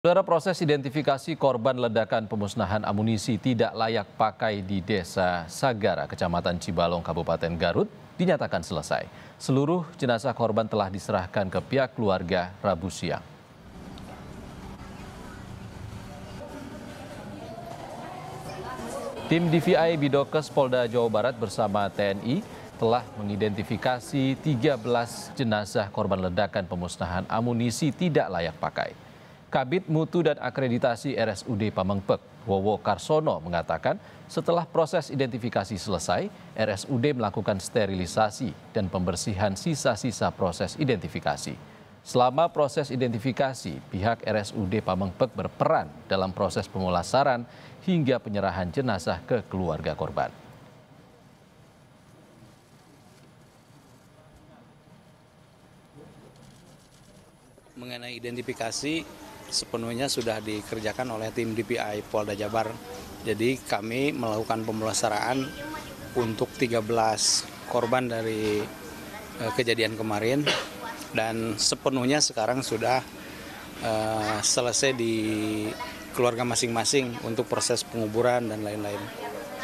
Saudara, proses identifikasi korban ledakan pemusnahan amunisi tidak layak pakai di Desa Sagara, Kecamatan Cibalong, Kabupaten Garut, dinyatakan selesai. Seluruh jenazah korban telah diserahkan ke pihak keluarga Rabu siang. Tim DVI Bidokes Polda Jawa Barat bersama TNI telah mengidentifikasi 13 jenazah korban ledakan pemusnahan amunisi tidak layak pakai. Kabid Mutu dan Akreditasi RSUD Pamengpek, Wowo Karsono, mengatakan setelah proses identifikasi selesai, RSUD melakukan sterilisasi dan pembersihan sisa-sisa proses identifikasi. Selama proses identifikasi, pihak RSUD Pamengpek berperan dalam proses pemulasaran hingga penyerahan jenazah ke keluarga korban. Mengenai identifikasi, sepenuhnya sudah dikerjakan oleh tim DPI Polda Jabar. Jadi kami melakukan pemulasaraan untuk 13 korban dari kejadian kemarin dan sepenuhnya sekarang sudah selesai di keluarga masing-masing untuk proses penguburan dan lain-lain.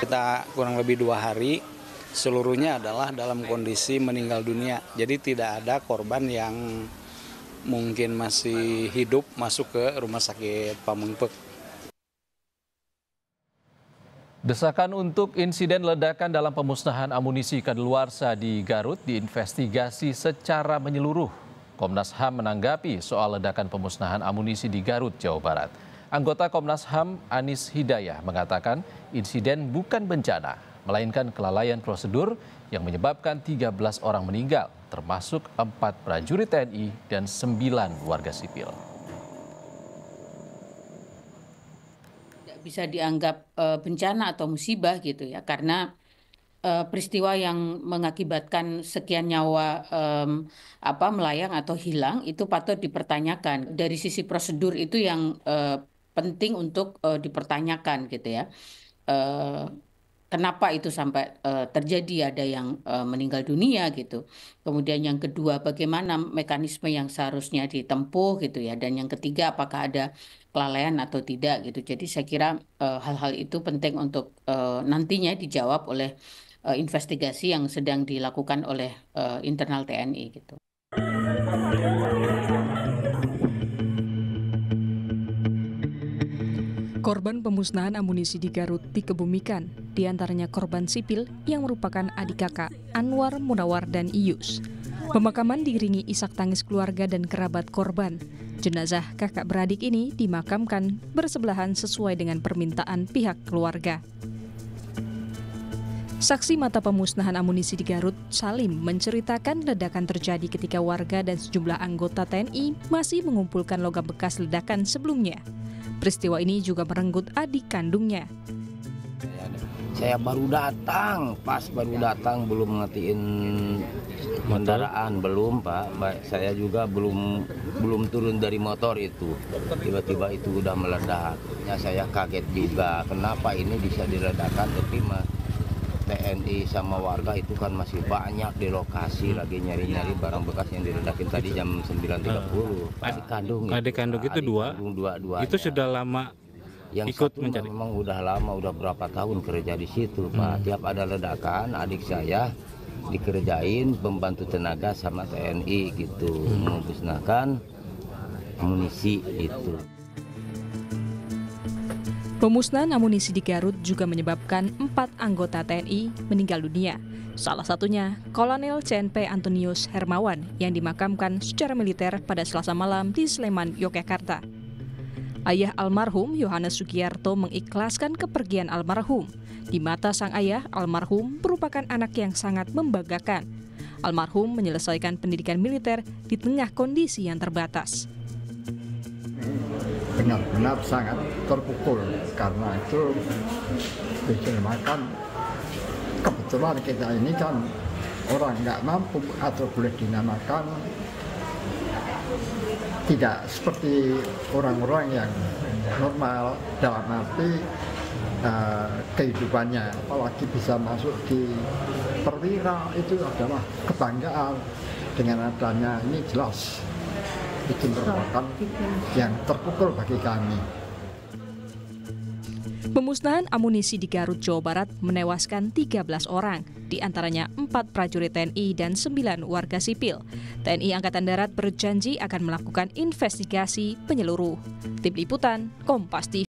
Kita kurang lebih 2 hari, seluruhnya adalah dalam kondisi meninggal dunia. Jadi tidak ada korban yang mungkin masih hidup masuk ke rumah sakit Pamengpek. Desakan untuk insiden ledakan dalam pemusnahan amunisi kadaluarsa di Garut diinvestigasi secara menyeluruh. Komnas HAM menanggapi soal ledakan pemusnahan amunisi di Garut, Jawa Barat. Anggota Komnas HAM Anis Hidayah mengatakan insiden bukan bencana, melainkan kelalaian prosedur yang menyebabkan 13 orang meninggal, termasuk 4 prajurit TNI dan 9 warga sipil. Tidak bisa dianggap bencana atau musibah gitu ya, karena peristiwa yang mengakibatkan sekian nyawa melayang atau hilang itu patut dipertanyakan. Dari sisi prosedur itu yang penting untuk dipertanyakan gitu ya. Kenapa itu sampai terjadi, ada yang meninggal dunia gitu. Kemudian yang kedua, bagaimana mekanisme yang seharusnya ditempuh gitu ya. Dan yang ketiga, apakah ada kelalaian atau tidak gitu. Jadi saya kira hal-hal itu penting untuk nantinya dijawab oleh investigasi yang sedang dilakukan oleh internal TNI gitu. Korban pemusnahan amunisi di Garut dikebumikan, diantaranya korban sipil yang merupakan adik kakak Anwar, Munawar, dan Iyus. Pemakaman diiringi isak tangis keluarga dan kerabat korban. Jenazah kakak beradik ini dimakamkan bersebelahan sesuai dengan permintaan pihak keluarga. Saksi mata pemusnahan amunisi di Garut, Salim, menceritakan ledakan terjadi ketika warga dan sejumlah anggota TNI masih mengumpulkan logam bekas ledakan sebelumnya. Peristiwa ini juga merenggut adik kandungnya. Saya baru datang, baru datang belum ngetiin kendaraan, belum Pak. Saya juga belum turun dari motor itu. Tiba-tiba itu udah meledak. Ya, saya kaget juga, kenapa ini bisa diledakkan, tapi TNI sama warga itu kan masih banyak di lokasi lagi nyari-nyari barang bekas yang diledakin tadi jam 9.30. Adik kandung itu dua. Itu sudah lama yang ikut mencari. Memang udah lama, udah berapa tahun kerja di situ Pak. Tiap ada ledakan adik saya dikerjain pembantu tenaga sama TNI gitu, memusnahkan amunisi itu. Pemusnahan amunisi di Garut juga menyebabkan 4 anggota TNI meninggal dunia. Salah satunya Kolonel CNP Antonius Hermawan yang dimakamkan secara militer pada Selasa malam di Sleman, Yogyakarta. Ayah almarhum Yohanes Sugiyarto mengikhlaskan kepergian almarhum. Di mata sang ayah, almarhum merupakan anak yang sangat membanggakan. Almarhum menyelesaikan pendidikan militer di tengah kondisi yang terbatas. Benar-benar sangat terpukul karena itu makan. Kebetulan kita ini kan orang nggak mampu atau boleh dinamakan tidak seperti orang-orang yang normal dalam arti kehidupannya, apalagi bisa masuk di perwira itu adalah kebanggaan. Dengan adanya ini jelas itu merupakan yang terpukul bagi kami. Pemusnahan amunisi di Garut, Jawa Barat menewaskan 13 orang, di antaranya 4 prajurit TNI dan 9 warga sipil. TNI Angkatan Darat berjanji akan melakukan investigasi penyeluruh. Tim Liputan, Kompas TV.